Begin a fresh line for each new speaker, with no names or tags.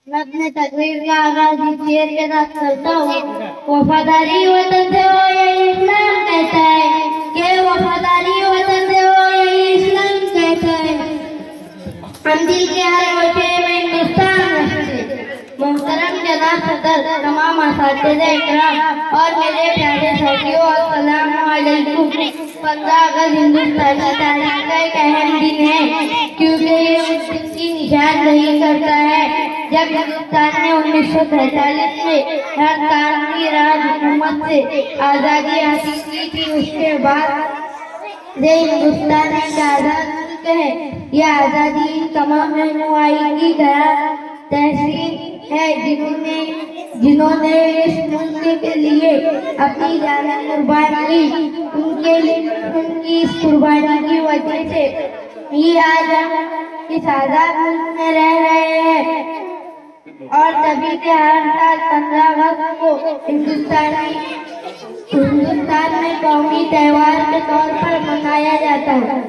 میں اپنے تقریر کا آغاز اس شعر کے ساتھ کرتا ہوں۔ وفاداری وطن سے ہو یہی اسلام کہتا ہے کہ وفاداری وطن سے ہو یہی اسلام کہتا ہے۔ ہم دل کے ہر گوشے میں ہندوستان رکھتے۔ محترم جناب صدر، تمام اساتذہ اکرام اور میرے پیارے ساتھیوں، السلام علیکم۔ 15 اگست ہندوستانی تاریخ کا ایک اہم دن ہے، کیونکہ یہ اس دن کی نشاندہی کرتا ہے جب ہندوستان نے 1947 میں ہندوستانی راج حکومت سے آزادی حاصل کی تھی۔ اس کے بعد سے ہندوستان ایک آزاد ملک ہے۔ یہ آزادی تمام رہنمائی کی تحسین ہے جنہوں نے اس ملک کے لیے اپنی جانیں قربان کی۔ ان کی اس قربانی کی وجہ سے یہ آج ہم اس آزاد ملک میں رہ رہے ہیں، اور تبھی سے ہر سال 15 اگست کو ہندوستان میں قومی تہوار کے طور پر منایا جاتا ہے۔